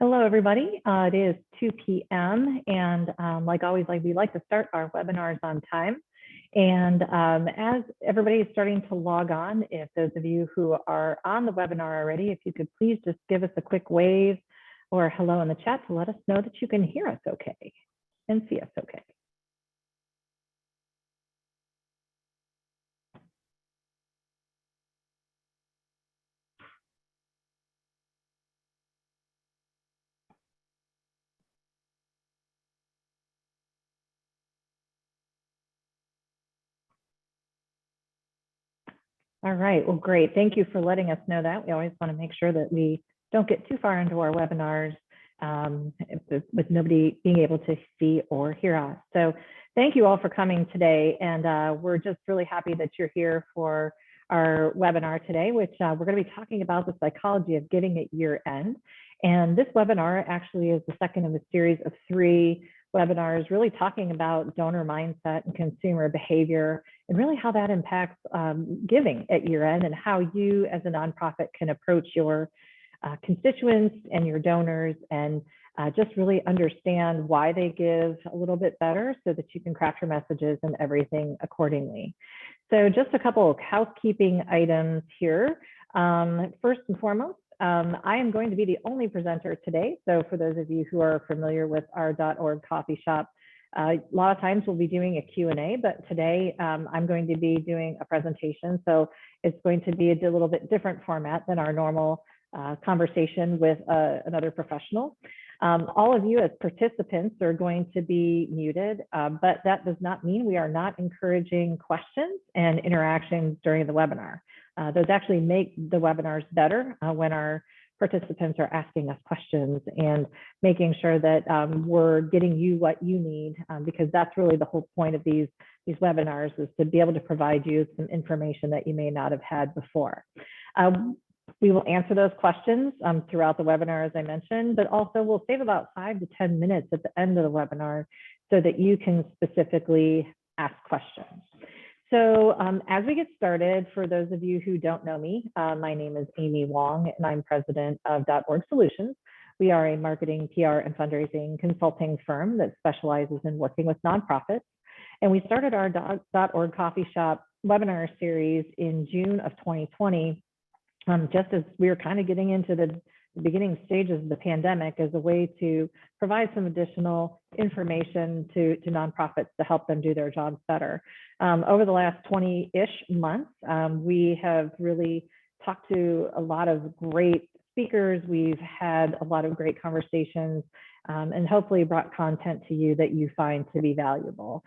Hello, everybody. It is 2 p.m. and like always, we like to start our webinars on time. And as everybody is starting to log on, if those of you who are on the webinar already, if you could please just give us a quick wave or hello in the chat to let us know that you can hear us okay and see us okay. All right, well, great. Thank you for letting us know that. We always want to make sure that we don't get too far into our webinars with nobody being able to see or hear us. So thank you all for coming today. And we're just really happy that you're here for our webinar today, which we're going to be talking about the psychology of giving at year end. And this webinar actually is the second of a series of 3 webinars really talking about donor mindset and consumer behavior and really how that impacts giving at year end and how you as a nonprofit can approach your constituents and your donors and just really understand why they give a little bit better so that you can craft your messages and everything accordingly. So just a couple of housekeeping items here. First and foremost, I am going to be the only presenter today. So for those of you who are familiar with our .org coffee shop, a lot of times we'll be doing a Q&A, but today I'm going to be doing a presentation. So it's going to be a little bit different format than our normal conversation with another professional. All of you as participants are going to be muted, but that does not mean we are not encouraging questions and interactions during the webinar. Those actually make the webinars better when our participants are asking us questions and making sure that we're getting you what you need, because that's really the whole point of these webinars, is to be able to provide you some information that you may not have had before. We will answer those questions throughout the webinar, as I mentioned, but also we'll save about 5 to 10 minutes at the end of the webinar so that you can specifically ask questions. So as we get started, for those of you who don't know me, my name is Amy Wong, and I'm president of .org Solutions. We are a marketing, PR, and fundraising consulting firm that specializes in working with nonprofits. And we started our .org coffee shop webinar series in June of 2020, just as we were kind of getting into the beginning stages of the pandemic, as a way to provide some additional information to nonprofits to help them do their jobs better. Over the last 20-ish months, we have really talked to a lot of great speakers. We've had a lot of great conversations and hopefully brought content to you that you find to be valuable.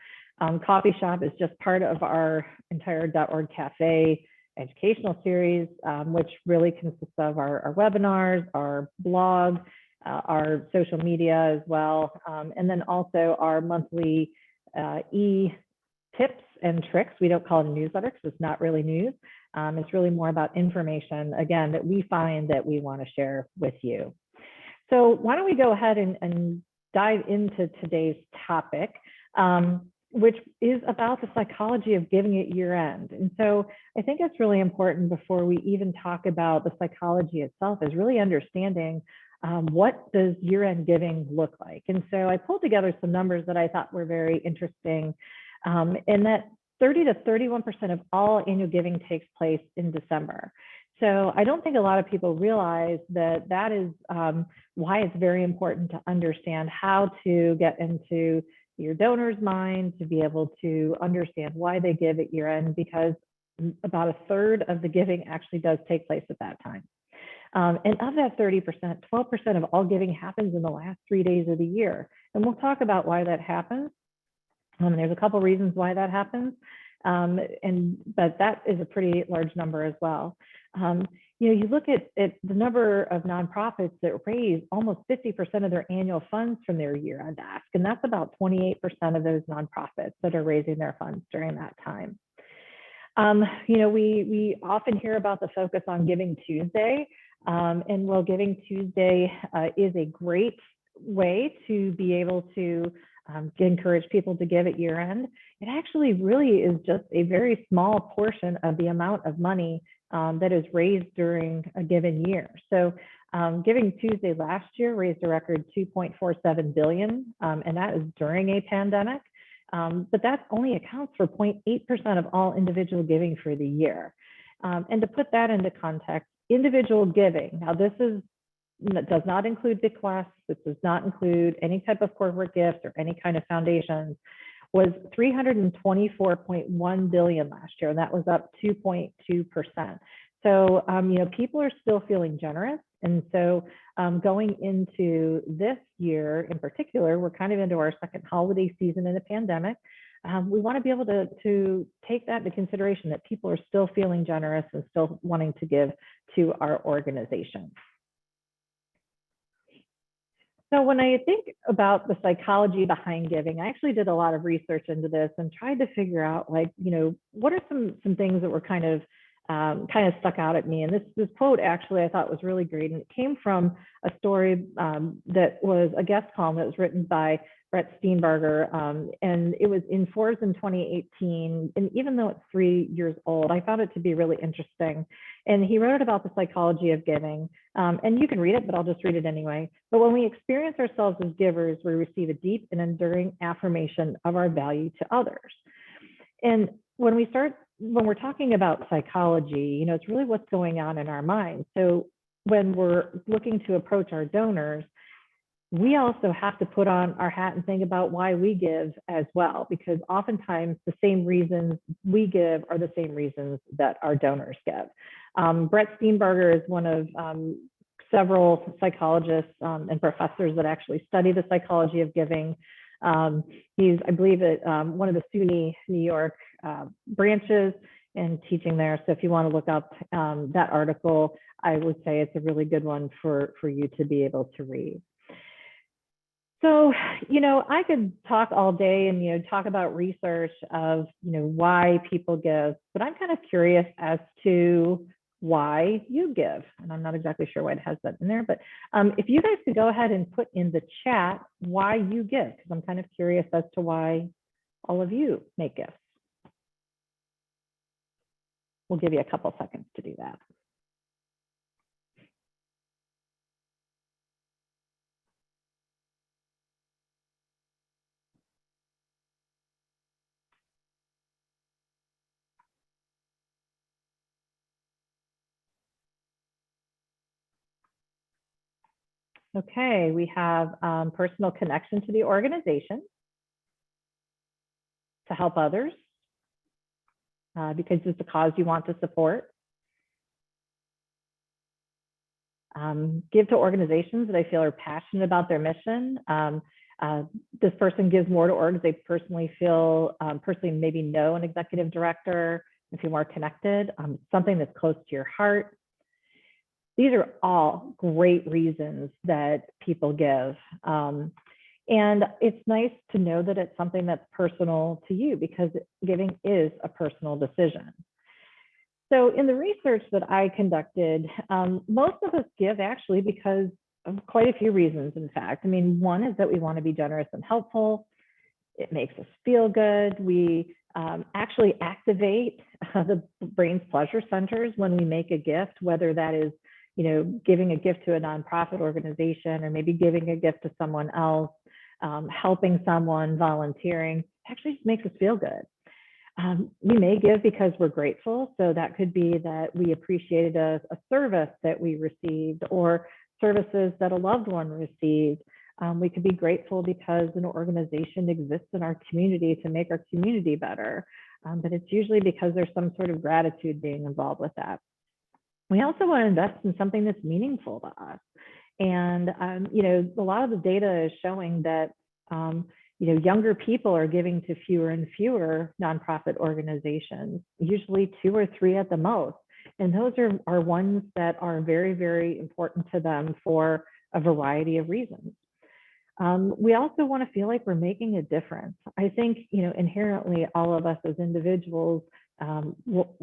Coffee Shop is just part of our entire .org Cafe educational series, which really consists of our webinars, our blog, our social media as well, and then also our monthly e-tips and tricks. We don't call it a newsletter because it's not really news. It's really more about information, again, that we find that we want to share with you. So why don't we go ahead and dive into today's topic, which is about the psychology of giving at year end. And so I think it's really important, before we even talk about the psychology itself, is really understanding what does year end giving look like. And so I pulled together some numbers that I thought were very interesting, in that 30 to 31% of all annual giving takes place in December. So I don't think a lot of people realize that that is why it's very important to understand how to get into your donor's mind, to be able to understand why they give at year end, because about 1/3 of the giving actually does take place at that time. And of that 30%, 12% of all giving happens in the last 3 days of the year. And we'll talk about why that happens. There's a couple reasons why that happens, but that is a pretty large number as well. You look at the number of nonprofits that raise almost 50% of their annual funds from their year-end ask, and that's about 28% of those nonprofits that are raising their funds during that time. We often hear about the focus on Giving Tuesday, and while Giving Tuesday is a great way to be able to encourage people to give at year end, it actually really is just a very small portion of the amount of money that is raised during a given year. So Giving Tuesday last year raised a record 2.47 billion, and that is during a pandemic. But that only accounts for 0.8% of all individual giving for the year. And to put that into context, individual giving, now this does not include bequests, this does not include any type of corporate gift or any kind of foundations, was 324.1 billion last year, and that was up 2.2%. So, people are still feeling generous. And so going into this year in particular, we're kind of into our second holiday season in the pandemic. We want to be able to take that into consideration, that people are still feeling generous and still wanting to give to our organization. So when I think about the psychology behind giving, I actually did a lot of research into this and tried to figure out, what are some things that were kind of stuck out at me. And this quote actually I thought was really great. And it came from a story that was a guest column that was written by Brett Steenbarger. And it was in Forbes in 2018. And even though it's 3 years old, I found it to be really interesting. And he wrote about the psychology of giving. And you can read it, but I'll just read it anyway. But when we experience ourselves as givers, we receive a deep and enduring affirmation of our value to others. And when we're talking about psychology, it's really what's going on in our minds. So when we're looking to approach our donors, we also have to put on our hat and think about why we give as well, because oftentimes the same reasons we give are the same reasons that our donors give. Brett Steenbarger is one of several psychologists and professors that actually study the psychology of giving. He's, I believe, at one of the SUNY New York branches and teaching there. So if you want to look up that article, I would say it's a really good one for you to be able to read. So, I could talk all day and, talk about research of, why people give, but I'm kind of curious as to why you give. And I'm not exactly sure why it has that in there, but if you guys could go ahead and put in the chat why you give, because I'm kind of curious as to why all of you make gifts. We'll give you a couple seconds to do that. Okay, we have personal connection to the organization, to help others, because it's a cause you want to support. Give to organizations that I feel are passionate about their mission. This person gives more to orgs they personally feel, maybe know an executive director, and feel more connected, something that's close to your heart. These are all great reasons that people give. And it's nice to know that it's something that's personal to you, because giving is a personal decision. So in the research that I conducted, most of us give actually because of quite a few reasons, in fact. One is that we want to be generous and helpful. It makes us feel good. We actually activate the brain's pleasure centers when we make a gift, whether that is giving a gift to a nonprofit organization, or maybe giving a gift to someone else, helping someone, volunteering, actually just makes us feel good. We may give because we're grateful. So that could be that we appreciated a service that we received, or services that a loved one received. We could be grateful because an organization exists in our community to make our community better. But it's usually because there's some sort of gratitude being involved with that. We also want to invest in something that's meaningful to us. And, a lot of the data is showing that, younger people are giving to fewer and fewer nonprofit organizations, usually 2 or 3 at the most. And those are ones that are very, very important to them for a variety of reasons. We also want to feel like we're making a difference. I think, inherently all of us as individuals will,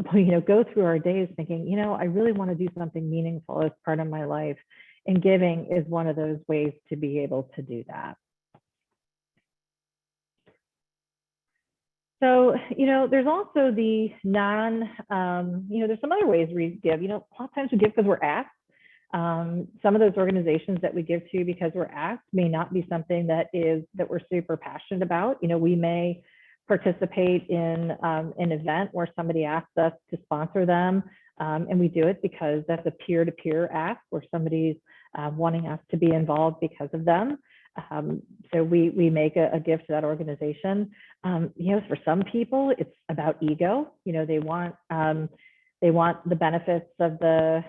go through our days thinking, I really want to do something meaningful as part of my life. And giving is one of those ways to be able to do that. So, there's also the there's some other ways we give. A lot of times we give because we're asked. Some of those organizations that we give to because we're asked may not be something that we're super passionate about. We may participate in an event where somebody asks us to sponsor them, and we do it because that's a peer-to-peer ask where somebody's wanting us to be involved because of them. So we make a gift to that organization. For some people, it's about ego. They want the benefits of the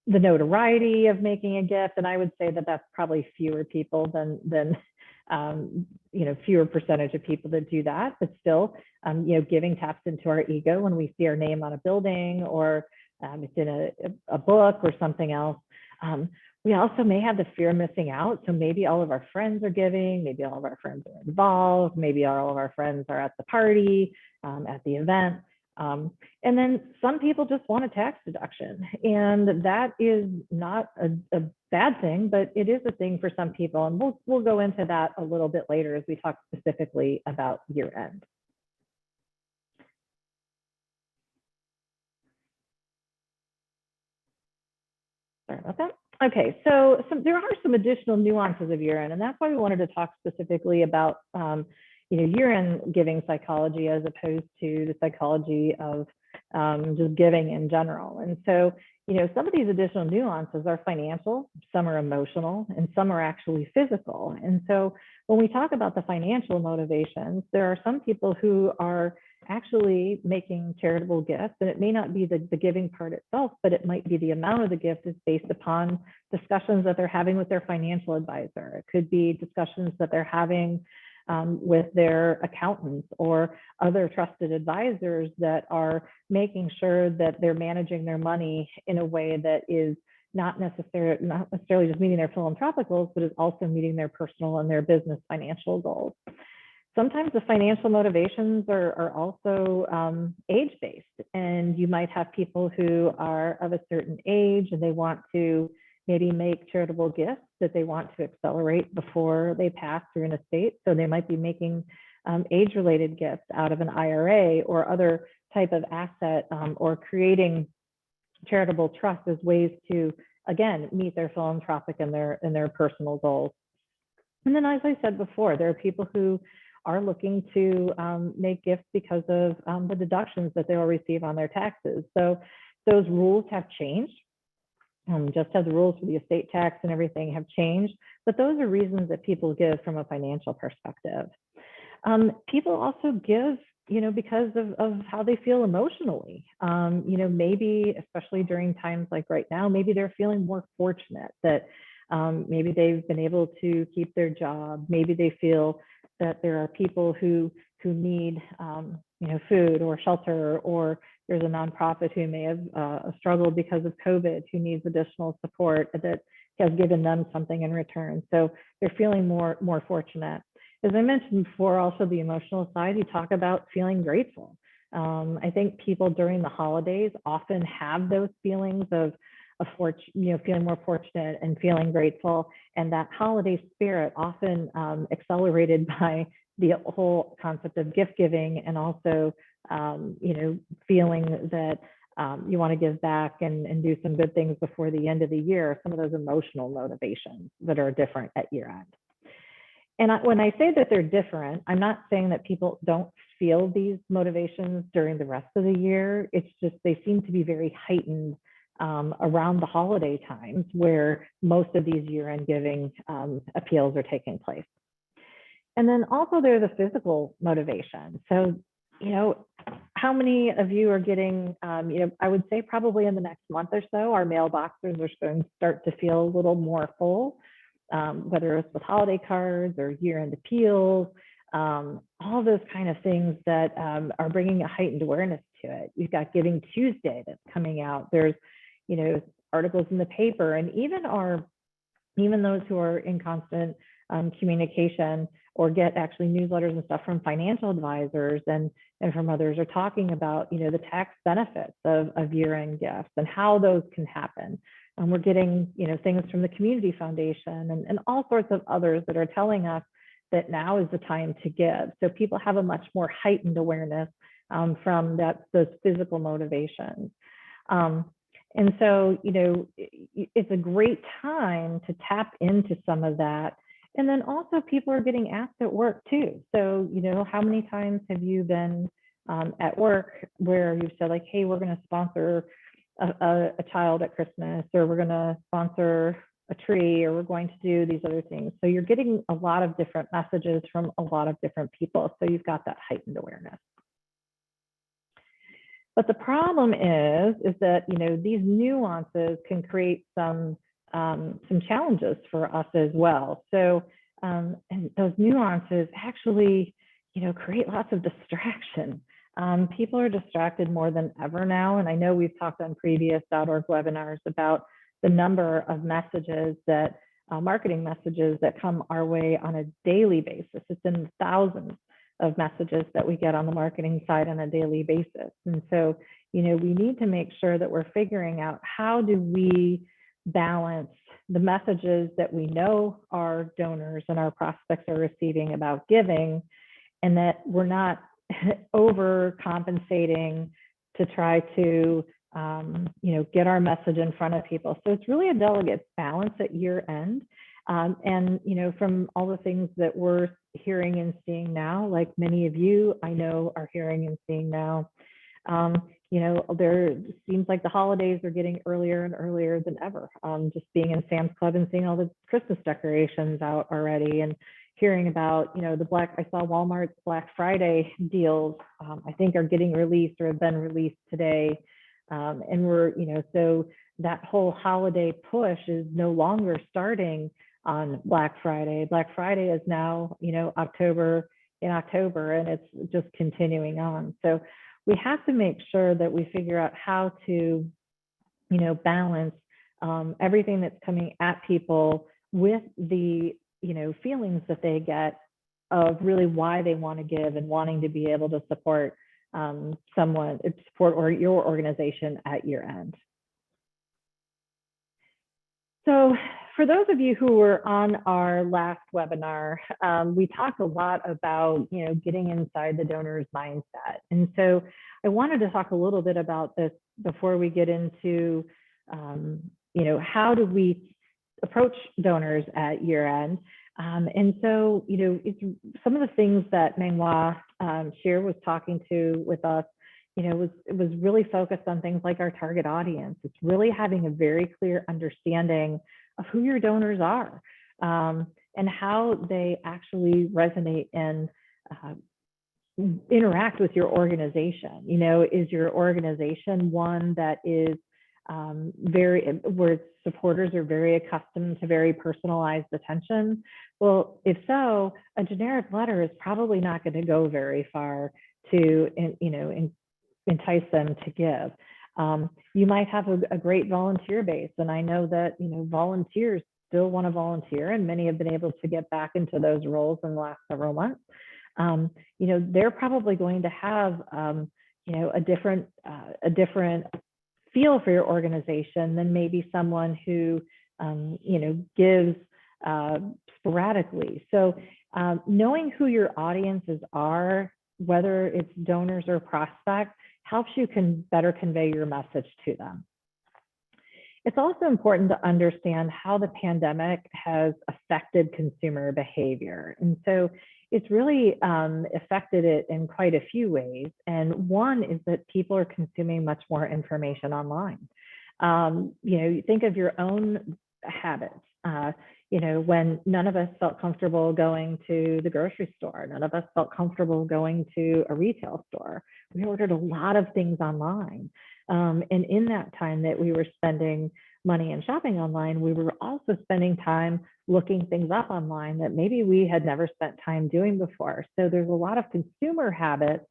notoriety of making a gift, and I would say that that's probably fewer people than fewer percentage of people that do that. But still, giving taps into our ego when we see our name on a building or it's in a book or something else. We also may have the fear of missing out. So maybe all of our friends are giving, maybe all of our friends are involved, maybe all of our friends are at the party, at the event. And then some people just want a tax deduction, and that is not a bad thing, but it is a thing for some people. And we'll go into that a little bit later as we talk specifically about year end. Sorry about that. Okay, so there are some additional nuances of year end, and that's why we wanted to talk specifically about year-end giving psychology as opposed to the psychology of just giving in general. And so, some of these additional nuances are financial, some are emotional, and some are actually physical. And so when we talk about the financial motivations, there are some people who are actually making charitable gifts, and it may not be the giving part itself, but it might be the amount of the gift is based upon discussions that they're having with their financial advisor. It could be discussions that they're having with their accountants or other trusted advisors that are making sure that they're managing their money in a way that is not necessarily just meeting their philanthropic goals, but is also meeting their personal and their business financial goals. Sometimes the financial motivations are also age-based, and you might have people who are of a certain age and they want to maybe make charitable gifts that they want to accelerate before they pass through an estate. So they might be making age-related gifts out of an IRA or other type of asset, or creating charitable trust as ways to, again, meet their philanthropic and their personal goals. And then, as I said before, there are people who are looking to make gifts because of the deductions that they will receive on their taxes. So those rules have changed. Just as the rules for the estate tax and everything have changed, but those are reasons that people give from a financial perspective. People also give, because of how they feel emotionally. Maybe, especially during times like right now, maybe they're feeling more fortunate that maybe they've been able to keep their job. Maybe they feel that there are people who need food or shelter, or there's a nonprofit who may have struggled because of COVID, who needs additional support that has given them something in return. So they're feeling more fortunate. As I mentioned before, also the emotional side, you talk about feeling grateful. I think people during the holidays often have those feelings of feeling more fortunate and feeling grateful, and that holiday spirit often accelerated by the whole concept of gift giving, and also feeling that you want to give back and do some good things before the end of the year. Some of those emotional motivations that are different at year end. And when I say that they're different, I'm not saying that people don't feel these motivations during the rest of the year. It's just they seem to be very heightened around the holiday times, where most of these year-end giving appeals are taking place. And then also there's a physical motivation. So, how many of you are getting, I would say probably in the next month or so, our mailboxes are going to start to feel a little more full, whether it's with holiday cards or year-end appeals, all those kind of things that are bringing a heightened awareness to it. We've got Giving Tuesday that's coming out. There's, articles in the paper, and even those who are in constant communication or get actually newsletters and stuff from financial advisors and from others are talking about, the tax benefits of year-end gifts and how those can happen. We're getting, things from the Community Foundation and all sorts of others that are telling us that now is the time to give. So people have a much more heightened awareness from those physical motivations. And so, it's a great time to tap into some of that. And then also people are getting asked at work too. So, how many times have you been at work where you've said like, hey, we're going to sponsor a child at Christmas, or we're going to sponsor a tree, or we're going to do these other things. So you're getting a lot of different messages from a lot of different people. So you've got that heightened awareness. But the problem is that, these nuances can create some challenges for us as well. So, and those nuances actually, create lots of distraction. People are distracted more than ever now. And I know we've talked on previous .org webinars about the number of messages that, marketing messages that come our way on a daily basis. It's in thousands of messages that we get on the marketing side on a daily basis. And so, we need to make sure that we're figuring out how do we balance the messages that we know our donors and our prospects are receiving about giving, and that we're not overcompensating to try to get our message in front of people. So it's really a delicate balance at year end. And, from all the things that we're hearing and seeing now, like many of you I know are hearing and seeing now, there seems like the holidays are getting earlier and earlier than ever. Just being in Sam's Club and seeing all the Christmas decorations out already, and hearing about, I saw Walmart's Black Friday deals, I think are getting released or have been released today. And we're, so that whole holiday push is no longer starting on Black Friday. Black Friday is now, October, and it's just continuing on. So we have to make sure that we figure out how to, balance everything that's coming at people with the, feelings that they get of really why they want to give and wanting to be able to support or your organization at year end. So for those of you who were on our last webinar, we talked a lot about, getting inside the donor's mindset. And so I wanted to talk a little bit about this before we get into, how do we approach donors at year end. And so, it's some of the things that Meng-Hua Shear was talking to with us, it was really focused on things like our target audience. It's really having a very clear understanding of who your donors are, and how they actually resonate and interact with your organization. Is your organization one that is where supporters are very accustomed to very personalized attention? Well, if so, a generic letter is probably not going to go very far to, entice them to give. You might have a great volunteer base, and I know that volunteers still want to volunteer, and many have been able to get back into those roles in the last several months. They're probably going to have a different feel for your organization than maybe someone who gives sporadically. So knowing who your audiences are, whether it's donors or prospects, helps you better convey your message to them. It's also important to understand how the pandemic has affected consumer behavior. And so it's really affected it in quite a few ways. And one is that people are consuming much more information online. You think of your own habits. When none of us felt comfortable going to the grocery store, none of us felt comfortable going to a retail store. We ordered a lot of things online. And in that time that we were spending money and shopping online, we were also spending time looking things up online that maybe we had never spent time doing before. So there's a lot of consumer habits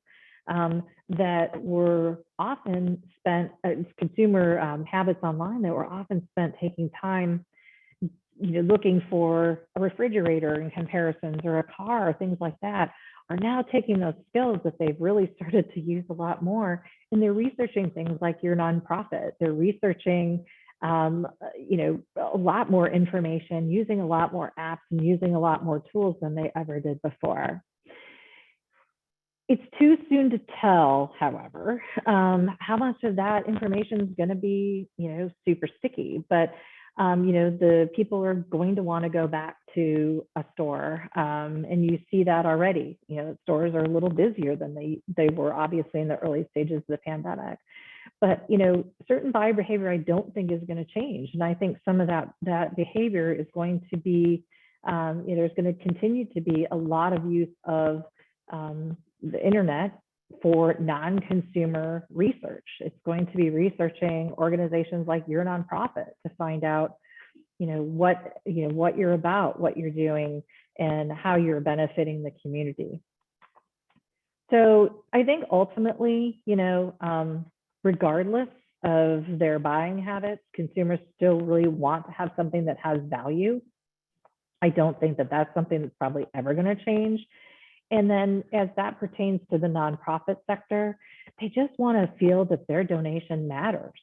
that were often spent, habits online that were often spent taking time looking for a refrigerator in comparisons or a car or things like that, are now taking those skills that they've really started to use a lot more, and they're researching things like your nonprofit. They're researching you know, a lot more information, using a lot more apps and using a lot more tools than they ever did before. It's too soon to tell, however, how much of that information is going to be, you know, super sticky. But, you know, the people are going to want to go back to a store, and you see that already. You know, stores are a little busier than they were obviously in the early stages of the pandemic. But, you know, certain buyer behavior I don't think is going to change, and I think some of that behavior is going to be, you know, there's going to continue to be a lot of use of the internet for non-consumer research. It's going to be researching organizations like your nonprofit to find out, you know, what you're about, what you're doing, and how you're benefiting the community. So I think ultimately, you know, regardless of their buying habits, consumers still really want to have something that has value. I don't think that that's something that's probably ever going to change. And then as that pertains to the nonprofit sector, they just want to feel that their donation matters.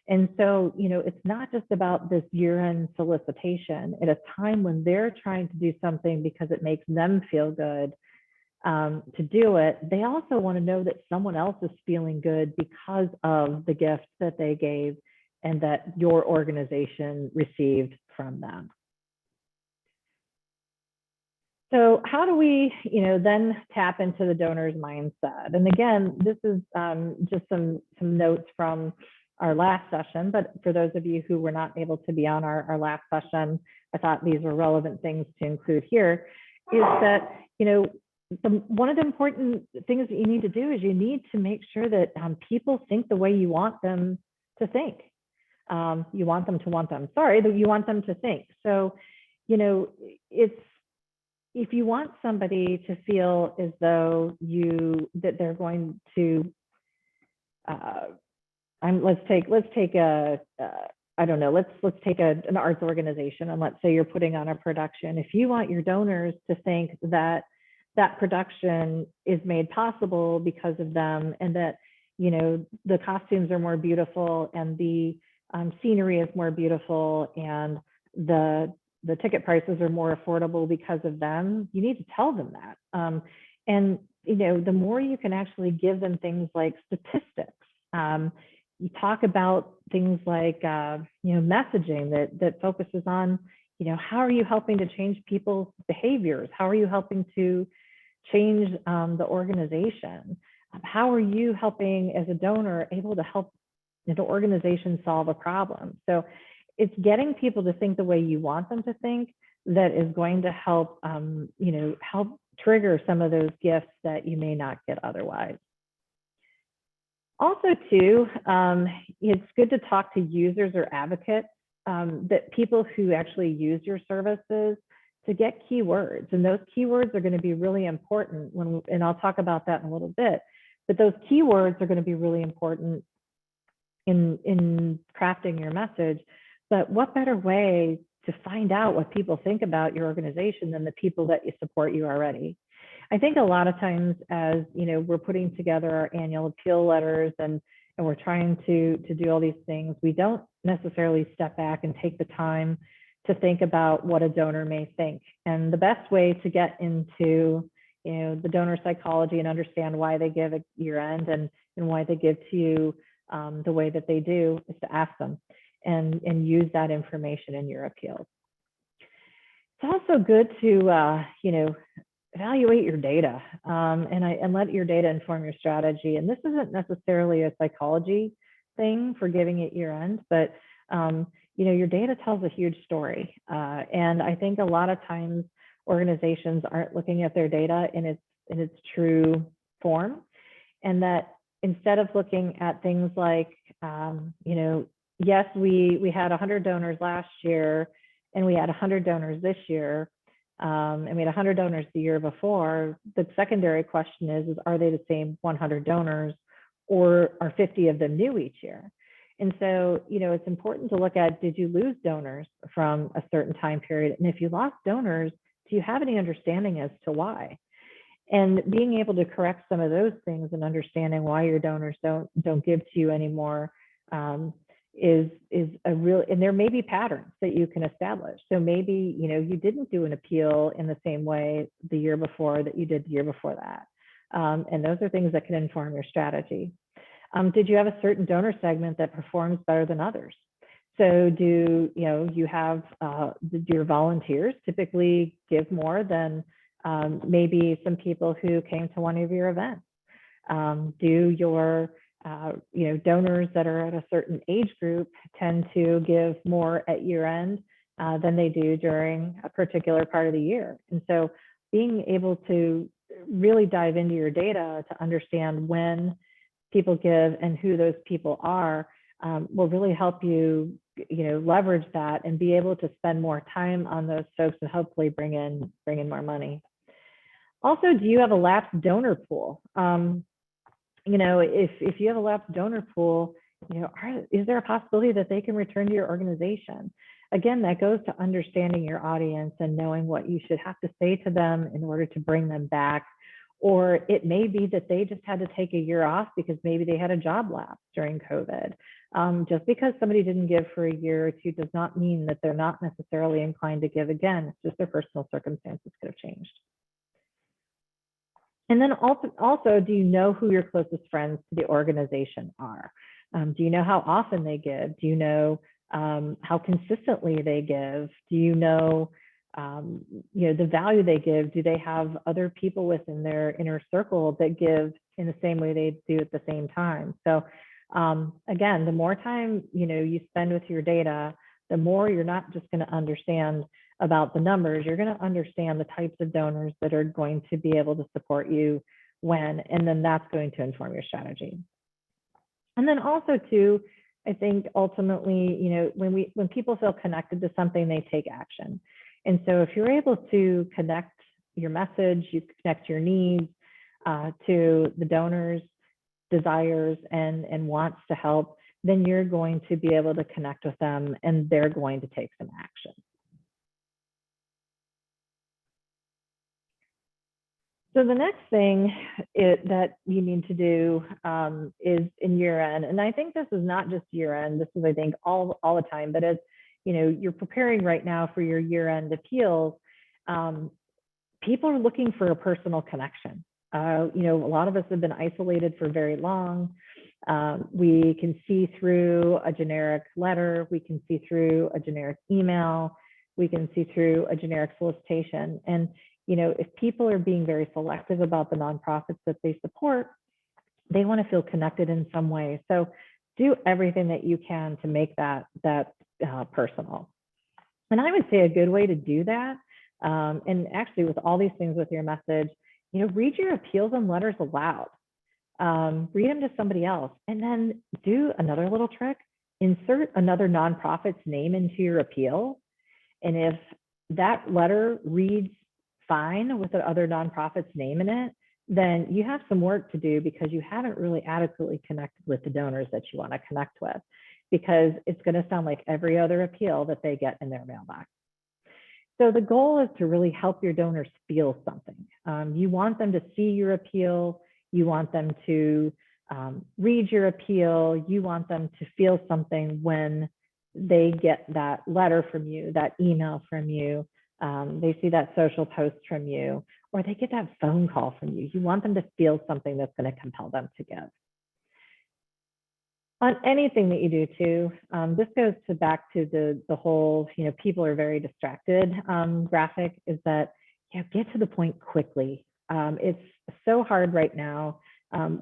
And so, you know, it's not just about this year-end solicitation at a time when they're trying to do something because it makes them feel good to do it. They also want to know that someone else is feeling good because of the gift that they gave and that your organization received from them. So how do we, you know, then tap into the donor's mindset? And again, this is just some notes from our last session, but for those of you who were not able to be on our last session, I thought these were relevant things to include here, is that, you know, one of the important things that you need to do is you need to make sure that people think the way you want them to think. You want them to want them, sorry, that you want them to think. So, you know, if you want somebody to feel as though that they're going to, let's take a, I don't know, let's take an arts organization, and let's say you're putting on a production. If you want your donors to think that that production is made possible because of them, and that, you know, the costumes are more beautiful and the scenery is more beautiful and the ticket prices are more affordable because of them, you need to tell them that. And, you know, the more you can actually give them things like statistics, you talk about things like, you know, messaging that focuses on, you know, how are you helping to change people's behaviors? How are you helping to change the organization? How are you helping as a donor able to help the organization solve a problem? So it's getting people to think the way you want them to think that is going to help, you know, help trigger some of those gifts that you may not get otherwise. Also, too, it's good to talk to users or advocates, that people who actually use your services, to get keywords. And those keywords are going to be really important and I'll talk about that in a little bit, but those keywords are going to be really important in crafting your message. But what better way to find out what people think about your organization than the people that support you already? I think a lot of times, as you know, we're putting together our annual appeal letters and we're trying to do all these things, we don't necessarily step back and take the time to think about what a donor may think. And the best way to get into, you know, the donor psychology and understand why they give at year end and why they give to you the way that they do is to ask them and use that information in your appeals. It's also good to, you know, evaluate your data and let your data inform your strategy. And this isn't necessarily a psychology thing for giving at year end, but you know, your data tells a huge story. And I think a lot of times organizations aren't looking at their data in its true form. And that instead of looking at things like, you know, yes, we had 100 donors last year and we had 100 donors this year, and we had 100 donors the year before. The secondary question is are they the same 100 donors, or are 50 of them new each year? And so, you know, it's important to look at, did you lose donors from a certain time period? And if you lost donors, do you have any understanding as to why? And being able to correct some of those things and understanding why your donors don't give to you anymore is is a real, and there may be patterns that you can establish. So maybe, you didn't do an appeal in the same way the year before that you did the year before that. And those are things that can inform your strategy. Did you have a certain donor segment that performs better than others? So do you have your volunteers typically give more than maybe some people who came to one of your events? Do your donors that are at a certain age group tend to give more at year end than they do during a particular part of the year? And so being able to really dive into your data to understand when people give and who those people are will really help you, leverage that and be able to spend more time on those folks and hopefully bring in more money. Also, do you have a lapsed donor pool? If you have a lapsed donor pool, is there a possibility that they can return to your organization? Again, that goes to understanding your audience and knowing what you should have to say to them in order to bring them back. Or it may be that they just had to take a year off because maybe they had a job lapse during COVID. Just because somebody didn't give for a year or two does not mean that they're not necessarily inclined to give again. It's just their personal circumstances could have changed. And then also, do you know who your closest friends to the organization are? Do you know how often they give? Do you know how consistently they give? Do you know, the value they give? Do they have other people within their inner circle that give in the same way they do at the same time? So again, the more time you spend with your data, the more you're not just going to understand about the numbers, you're going to understand the types of donors that are going to be able to support you when, and then that's going to inform your strategy. And then also too, I think ultimately, when people feel connected to something, they take action. And so if you're able to connect your message, you connect your needs to the donors' desires and wants to help, then you're going to be able to connect with them and they're going to take some action. So the next thing that you need to do is in year end. And I think this is not just year end, this is, I think, all the time, but as you're preparing right now for your year end appeals, people are looking for a personal connection. A lot of us have been isolated for very long. We can see through a generic letter, we can see through a generic email, we can see through a generic solicitation. And if people are being very selective about the nonprofits that they support, they want to feel connected in some way. So do everything that you can to make that personal. And I would say a good way to do that, and actually with all these things with your message, read your appeals and letters aloud. Read them to somebody else, and then do another little trick. Insert another nonprofit's name into your appeal. And if that letter reads fine with the other nonprofit's name in it, then you have some work to do because you haven't really adequately connected with the donors that you want to connect with, because it's going to sound like every other appeal that they get in their mailbox. So the goal is to really help your donors feel something. You want them to see your appeal. You want them to read your appeal. You want them to feel something when they get that letter from you, that email from you. They see that social post from you, or they get that phone call from you. You want them to feel something that's going to compel them to give. On anything that you do too, this goes back to the whole, people are very distracted graphic, is that get to the point quickly. It's so hard right now.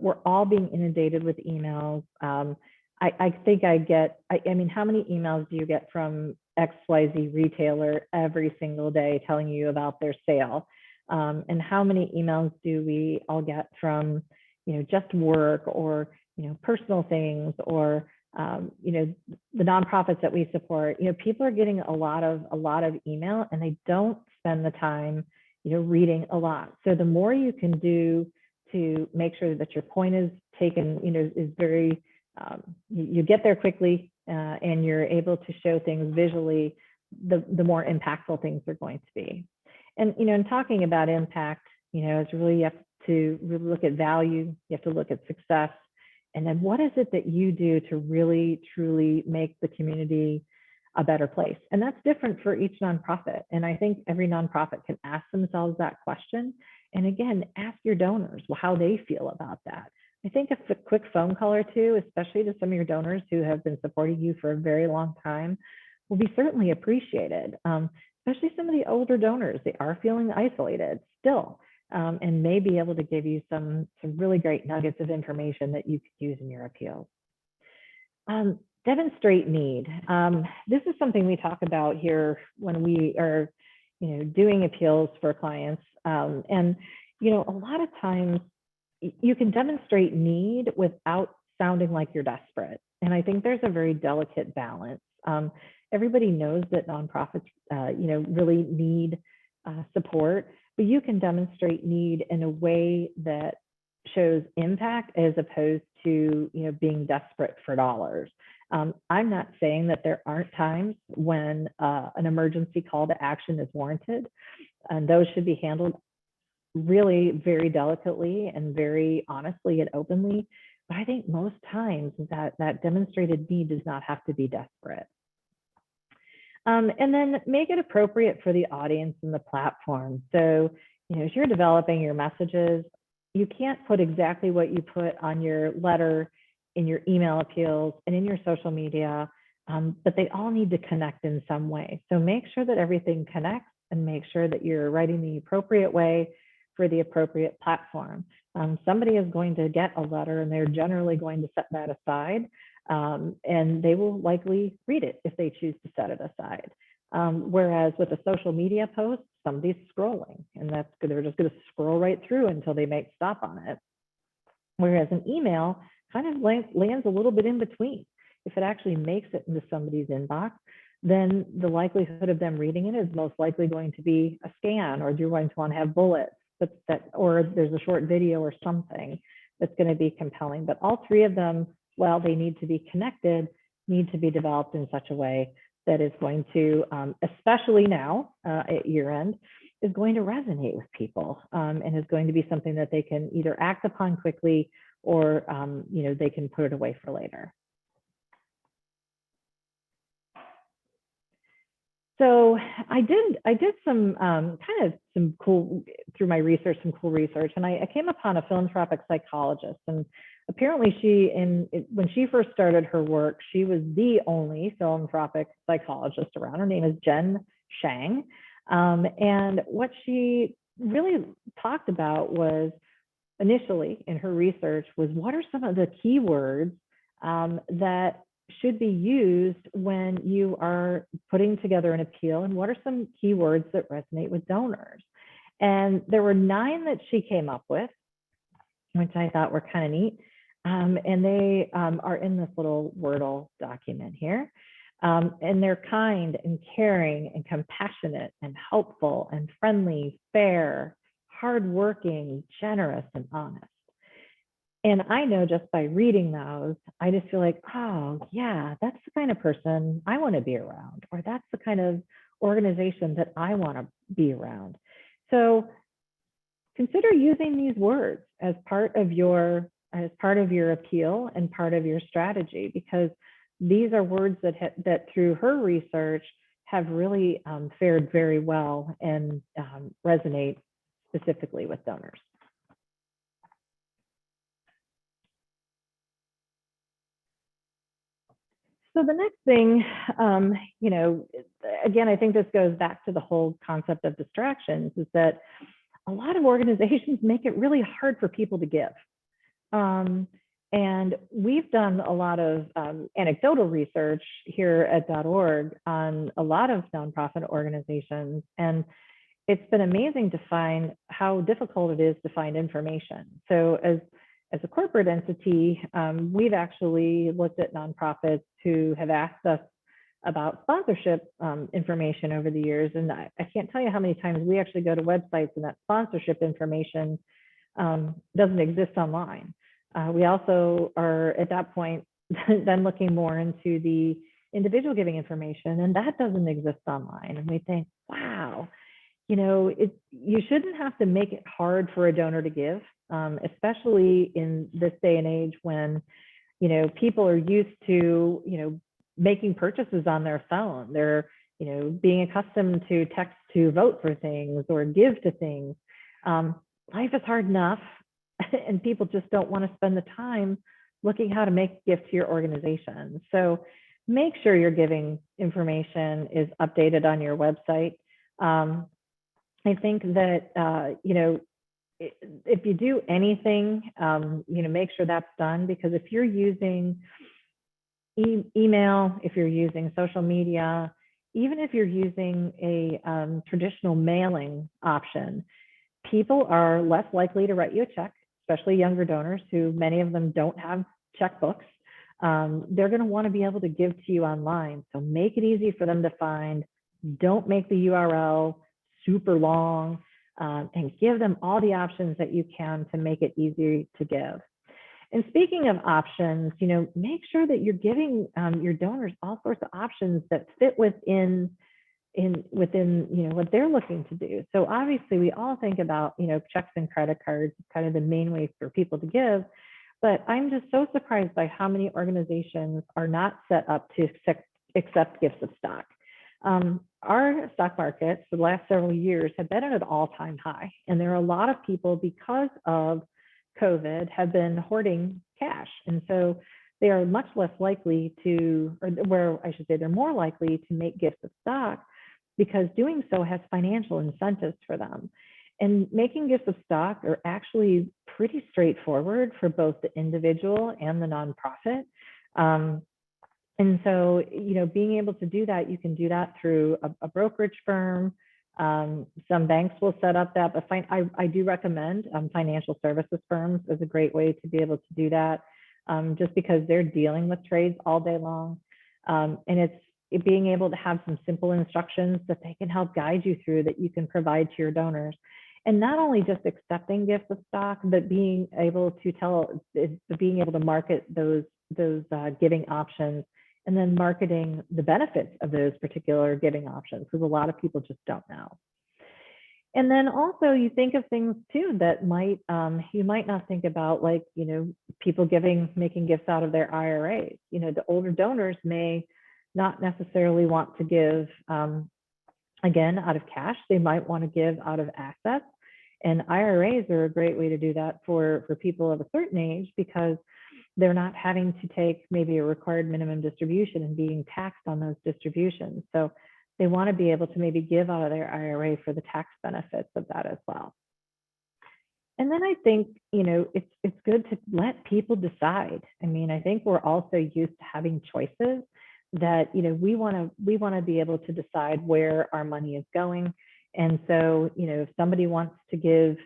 We're all being inundated with emails. I think I mean, how many emails do you get from XYZ retailer every single day telling you about their sale? And how many emails do we all get from, just work or, personal things, or, the nonprofits that we support? People are getting a lot of email, and they don't spend the time, reading a lot. So the more you can do to make sure that your point is taken, is very, you get there quickly, and you're able to show things visually, the more impactful things are going to be. And, in talking about impact, it's really, you have to really look at value, you have to look at success, And then what is it that you do to really, truly make the community a better place? And that's different for each nonprofit. And I think every nonprofit can ask themselves that question. And again, ask your donors how they feel about that. I think a quick phone call or two, especially to some of your donors who have been supporting you for a very long time, will be certainly appreciated. Especially some of the older donors, they are feeling isolated still, and may be able to give you some really great nuggets of information that you could use in your appeals. Demonstrate need. This is something we talk about here when we are, doing appeals for clients. And a lot of times you can demonstrate need without sounding like you're desperate. And I think there's a very delicate balance. Everybody knows that nonprofits, really need support, but you can demonstrate need in a way that shows impact as opposed to, being desperate for dollars. I'm not saying that there aren't times when an emergency call to action is warranted, and those should be handled really very delicately and very honestly and openly. But I think most times that demonstrated need does not have to be desperate. And then make it appropriate for the audience and the platform. So, as you're developing your messages, you can't put exactly what you put on your letter, in your email appeals, and in your social media, but they all need to connect in some way. So make sure that everything connects and make sure that you're writing the appropriate way for the appropriate platform. Somebody is going to get a letter and they're generally going to set that aside, and they will likely read it if they choose to set it aside. Whereas with a social media post, somebody's scrolling, and they're just going to scroll right through until they make stop on it. Whereas an email kind of lands a little bit in between. If it actually makes it into somebody's inbox, then the likelihood of them reading it is most likely going to be a scan, or you're going to want to have bullets, or there's a short video or something that's going to be compelling. But all three of them, while they need to be connected, need to be developed in such a way that is going to, especially now at year end, is going to resonate with people, and is going to be something that they can either act upon quickly or they can put it away for later. So I did some some cool, through my research, some cool research, and I came upon a philanthropic psychologist, and apparently when she first started her work, she was the only philanthropic psychologist around. Her name is Jen Shang, and what she really talked about was, initially in her research, was what are some of the keywords that should be used when you are putting together an appeal, and what are some keywords that resonate with donors. And there were 9 that she came up with, which I thought were kind of neat. And they are in this little Wordle document here. And they're kind and caring and compassionate and helpful and friendly, fair, hardworking, generous, and honest. And I know just by reading those, I just feel like, oh yeah, that's the kind of person I want to be around, or that's the kind of organization that I want to be around. So consider using these words as part of your appeal and part of your strategy, because these are words that through her research have really fared very well and resonate specifically with donors. So the next thing, again, I think this goes back to the whole concept of distractions, is that a lot of organizations make it really hard for people to give. And we've done a lot of anecdotal research here at .org on a lot of nonprofit organizations, and it's been amazing to find how difficult it is to find information. So as a corporate entity, we've actually looked at nonprofits who have asked us about sponsorship information over the years. And I can't tell you how many times we actually go to websites and that sponsorship information doesn't exist online. We also are at that point then looking more into the individual giving information, and that doesn't exist online. And we think, wow, you shouldn't have to make it hard for a donor to give, especially in this day and age when People are used to, making purchases on their phone. They're, being accustomed to text to vote for things or give to things. Life is hard enough, and people just don't want to spend the time looking how to make gifts to your organization. So make sure your giving information is updated on your website. I think that, if you do anything, make sure that's done, because if you're using email, if you're using social media, even if you're using a traditional mailing option, people are less likely to write you a check, especially younger donors who many of them don't have checkbooks. They're going to want to be able to give to you online. So make it easy for them to find. Don't make the URL super long, and give them all the options that you can to make it easy to give. And speaking of options, make sure that you're giving your donors all sorts of options that fit within what they're looking to do. So obviously we all think about checks and credit cards, kind of the main way for people to give, but I'm just so surprised by how many organizations are not set up to accept gifts of stock. Our stock markets for the last several years have been at an all-time high, and there are a lot of people, because of COVID, have been hoarding cash, and so they are much less likely to, or where I should say, they're more likely to make gifts of stock, because doing so has financial incentives for them. And making gifts of stock are actually pretty straightforward for both the individual and the nonprofit. And so, being able to do that, you can do that through a brokerage firm. Some banks will set up that, but I do recommend financial services firms as a great way to be able to do that, just because they're dealing with trades all day long. And it's being able to have some simple instructions that they can help guide you through, that you can provide to your donors. And not only just accepting gifts of stock, but being able to market those giving options, and then marketing the benefits of those particular giving options, because a lot of people just don't know. And then also you think of things too that you might not think about, like, people making gifts out of their IRAs. The older donors may not necessarily want to give, again, out of cash. They might want to give out of assets. And IRAs are a great way to do that for people of a certain age, because they're not having to take maybe a required minimum distribution and being taxed on those distributions. So they want to be able to maybe give out of their IRA for the tax benefits of that as well. And then I think, it's good to let people decide. I mean, I think we're also used to having choices that, we want to be able to decide where our money is going. And so, if somebody wants to give,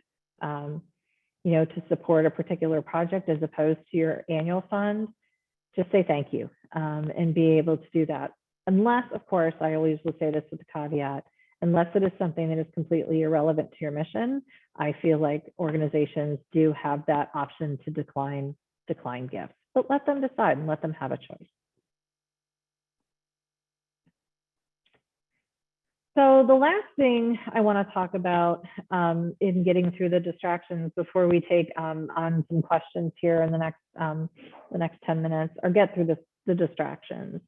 to support a particular project as opposed to your annual fund, just say thank you, and be able to do that. Unless, of course, I always will say this with a caveat, unless it is something that is completely irrelevant to your mission, I feel like organizations do have that option to decline gifts. But let them decide and let them have a choice. So the last thing I want to talk about in getting through the distractions before we take on some questions here in the next 10 minutes, or get through the distractions.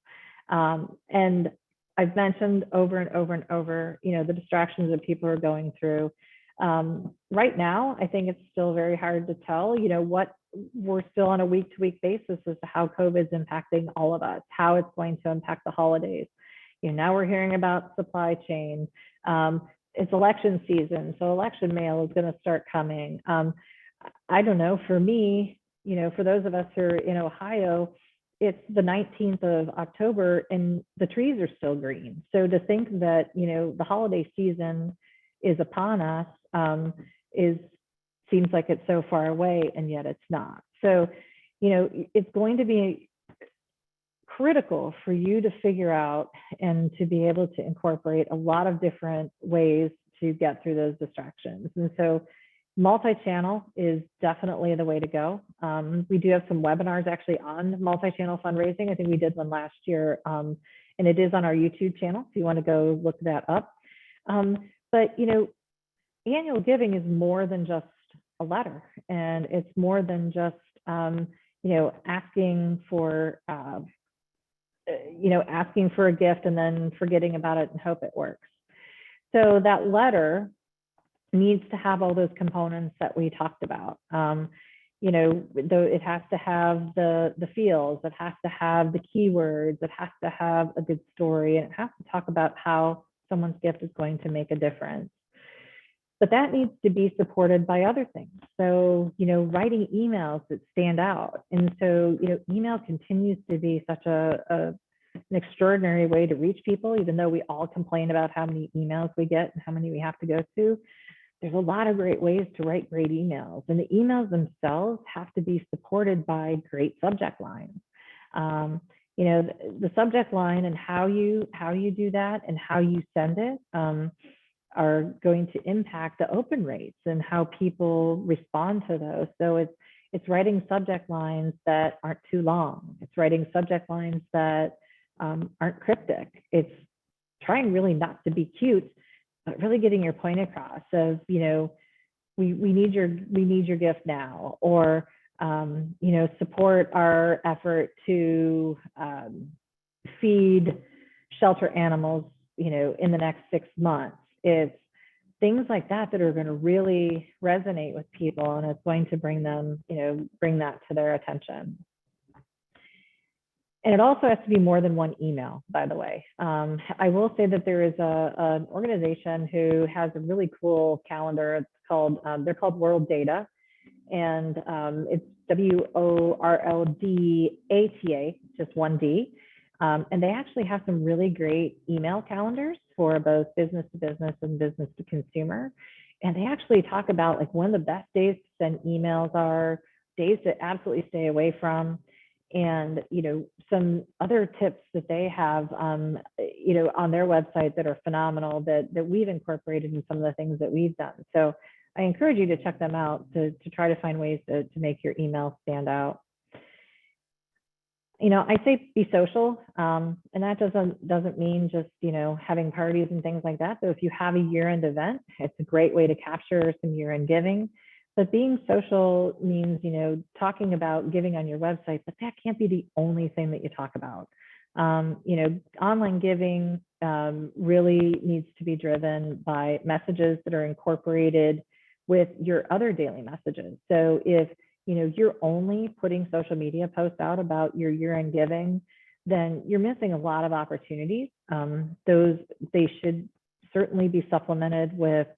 And I've mentioned over and over and over, the distractions that people are going through. Right now, I think it's still very hard to tell, what we're still on a week-to-week basis as to how COVID is impacting all of us, how it's going to impact the holidays. Now we're hearing about supply chain. It's election season, so election mail is going to start coming. I don't know, for me, for those of us who are in Ohio, it's the 19th of October and the trees are still green. So to think that, the holiday season is upon us seems like it's so far away, and yet it's not. So, it's going to be critical for you to figure out and to be able to incorporate a lot of different ways to get through those distractions. And so multi-channel is definitely the way to go. We do have some webinars actually on multi-channel fundraising. I think we did one last year, and it is on our YouTube channel if you want to go look that up. But annual giving is more than just a letter, and it's more than just asking for, asking for a gift and then forgetting about it and hope it works. So that letter needs to have all those components that we talked about. Though it has to have the fields, it has to have the keywords, it has to have a good story, and it has to talk about how someone's gift is going to make a difference. But that needs to be supported by other things. So, writing emails that stand out. And so, email continues to be such an extraordinary way to reach people, even though we all complain about how many emails we get and how many we have to go through. There's a lot of great ways to write great emails, and the emails themselves have to be supported by great subject lines. The subject line and how you do that and how you send it are going to impact the open rates and how people respond to those. So it's writing subject lines that aren't too long. It's writing subject lines that aren't cryptic. It's trying really not to be cute, but really getting your point across of, we need your gift now, or support our effort to feed shelter animals, in the next 6 months. It's things like that that are going to really resonate with people, and it's going to bring them, bring that to their attention. And it also has to be more than one email, by the way. I will say that there is an organization who has a really cool calendar. It's called, they're called World Data, and it's WORLDATA, just one D. And they actually have some really great email calendars for both business to business and business to consumer. And they actually talk about like when the best days to send emails are, days to absolutely stay away from, and some other tips that they have on their website that are phenomenal that we've incorporated in some of the things that we've done. So I encourage you to check them out to try to find ways to make your email stand out. I say be social, and that doesn't mean just having parties and things like that. So if you have a year-end event, it's a great way to capture some year-end giving. But being social means, talking about giving on your website, but that can't be the only thing that you talk about. Online giving really needs to be driven by messages that are incorporated with your other daily messages. So if you're only putting social media posts out about your year-end giving, then you're missing a lot of opportunities. They should certainly be supplemented with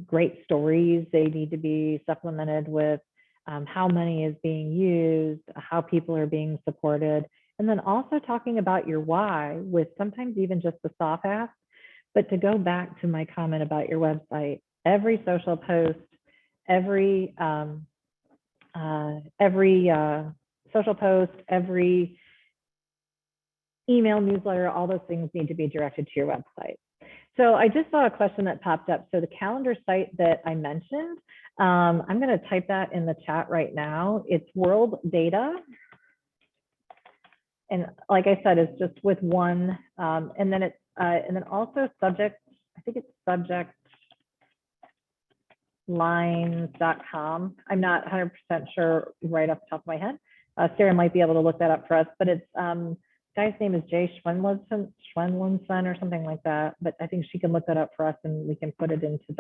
great stories. They need to be supplemented with how money is being used, how people are being supported, and then also talking about your why with sometimes even just the soft ask. But to go back to my comment about your website, every social post, every social post, every email newsletter, all those things need to be directed to your website. So I just saw a question that popped up. So the calendar site that I mentioned, I'm going to type that in the chat right now. It's World Data. And like I said, it's just with one, and then also subject, I think it's subjectlines.com. I'm not 100% sure right off the top of my head. Sarah might be able to look that up for us, but it's guy's name is Jay Schwenlinson or something like that. But I think she can look that up for us, and we can put it into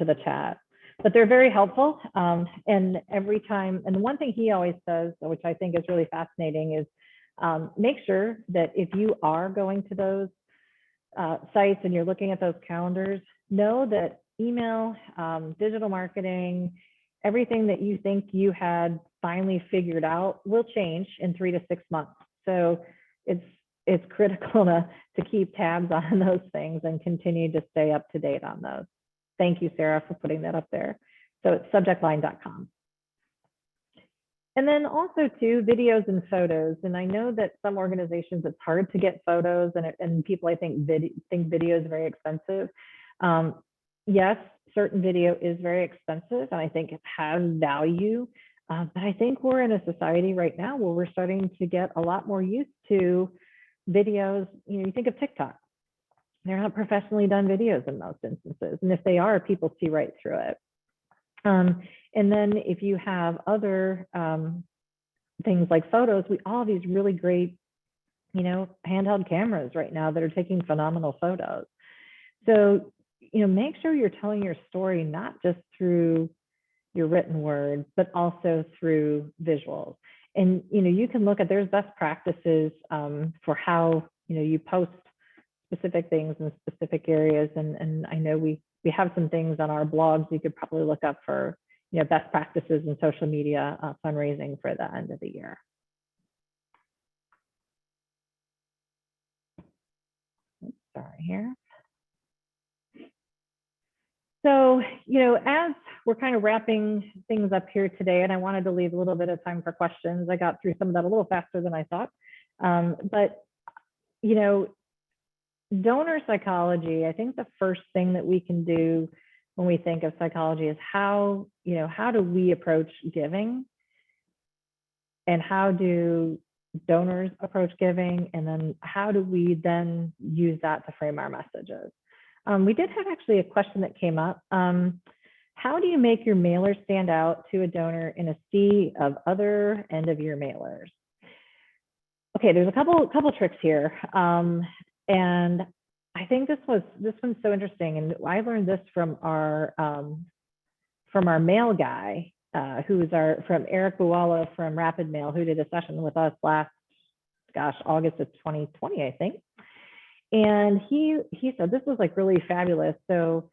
the chat. But they're very helpful. And every time, and the one thing he always says, which I think is really fascinating, is make sure that if you are going to those sites and you're looking at those calendars, know that email, digital marketing, everything that you think you had finally figured out will change in 3 to 6 months. So it's critical to keep tabs on those things and continue to stay up to date on those. Thank you, Sarah, for putting that up there. So it's subjectline.com. And then also too, videos and photos. And I know that some organizations, it's hard to get photos, and people, I think video is very expensive. Yes, certain video is very expensive, and I think it has value. But I think we're in a society right now where we're starting to get a lot more used to videos. You think of TikTok. They're not professionally done videos in most instances. And if they are, people see right through it. And then if you have other things like photos, we all have these really great, handheld cameras right now that are taking phenomenal photos. So, make sure you're telling your story not just through your written word, but also through visuals. And, you can look at, there's best practices for how, you post specific things in specific areas. And I know we have some things on our blogs you could probably look up for, best practices in social media fundraising for the end of the year. Sorry here. So, as we're kind of wrapping things up here today, and I wanted to leave a little bit of time for questions. I got through some of that a little faster than I thought. But, donor psychology, I think the first thing that we can do when we think of psychology is how do we approach giving, and how do donors approach giving, and then how do we then use that to frame our messages. We did have actually a question that came up. How do you make your mailer stand out to a donor in a sea of other end of year mailers? Okay, there's a couple tricks here. And I think this one's so interesting. And I learned this from our mail guy, who's from Eric Buala from Rapid Mail, who did a session with us last, August of 2020, I think. And he said this was like really fabulous. So,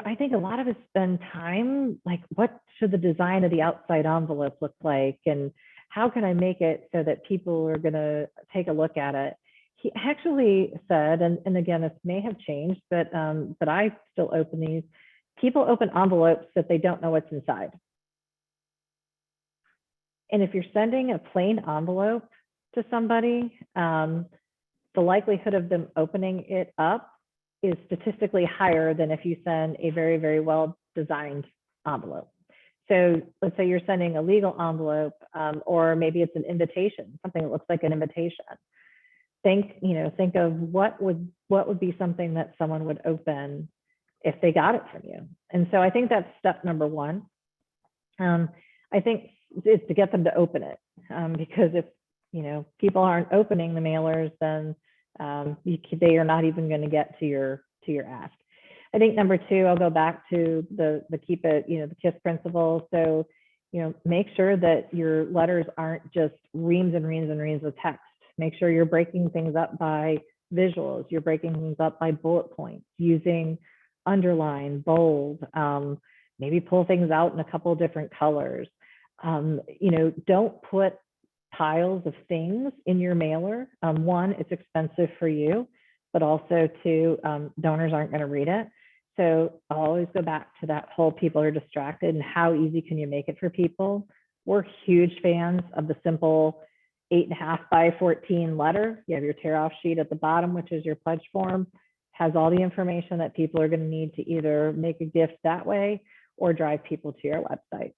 I think a lot of us spend time like, what should the design of the outside envelope look like? And how can I make it so that people are going to take a look at it? He actually said, and again, this may have changed, but I still open these. People open envelopes that they don't know what's inside. And if you're sending a plain envelope to somebody, the likelihood of them opening it up is statistically higher than if you send a very, very well designed envelope. So let's say you're sending a legal envelope, or maybe it's an invitation, something that looks like an invitation. Think of what would be something that someone would open if they got it from you. And so I think that's step number one. I think it's to get them to open it, because if people aren't opening the mailers, then they are not even going to get to your ask. I think number two, I'll go back to the keep it, the KISS principle. So, make sure that your letters aren't just reams and reams and reams of text. Make sure you're breaking things up by visuals. You're breaking things up by bullet points, using underline, bold, maybe pull things out in a couple of different colors. Don't put piles of things in your mailer. One, it's expensive for you, but also two, donors aren't going to read it. So I'll always go back to that whole people are distracted and how easy can you make it for people. We're huge fans of the simple 8.5 by 14 letter. You have your tear off sheet at the bottom, which is your pledge form, has all the information that people are going to need to either make a gift that way or drive people to your website.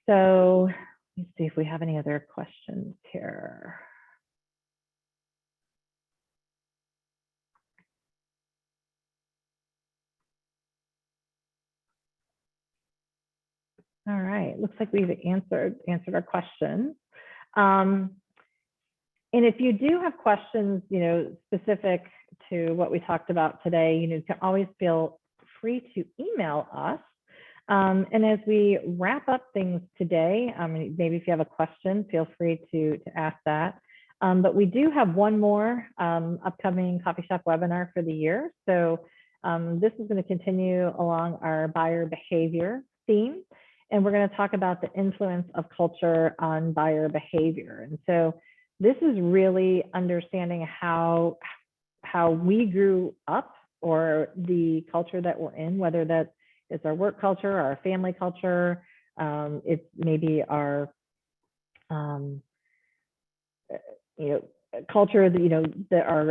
So let's see if we have any other questions here. All right, looks like we've answered our questions. And if you do have questions, specific to what we talked about today, you can always feel free to email us. And as we wrap up things today, maybe if you have a question, feel free to ask that. But we do have one more upcoming coffee shop webinar for the year. So this is going to continue along our buyer behavior theme. And we're going to talk about the influence of culture on buyer behavior. And so this is really understanding how we grew up, or the culture that we're in, whether that is our work culture, our family culture, it's maybe our culture,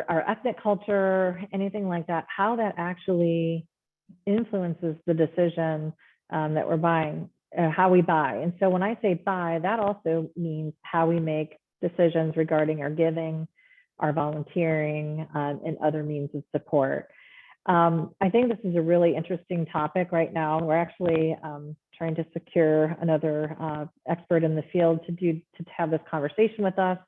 our ethnic culture, anything like that, how that actually influences the decision that we're buying, how we buy. And so when I say buy, that also means how we make decisions regarding our giving, our volunteering, and other means of support. I think this is a really interesting topic right now. We're actually trying to secure another expert in the field to have this conversation with us.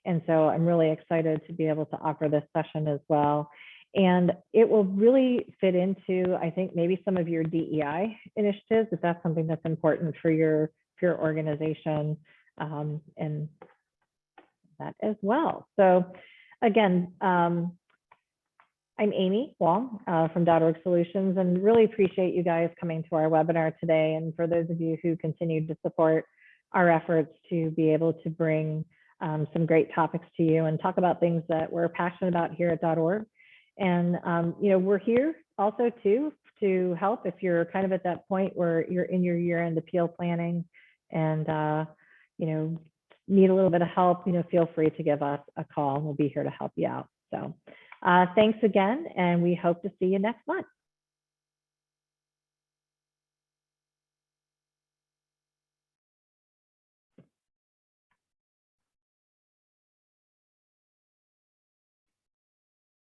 And so I'm really excited to be able to offer this session as well. And it will really fit into, I think, maybe some of your DEI initiatives, if that's something that's important for your organization, and that as well. So again, I'm Amy Wong from .org Solutions, and really appreciate you guys coming to our webinar today. And for those of you who continue to support our efforts to be able to bring some great topics to you and talk about things that we're passionate about here at .org. And we're here also too to help if you're kind of at that point where you're in your year-end appeal planning and need a little bit of help, feel free to give us a call. We'll be here to help you out. So thanks again, and we hope to see you next month.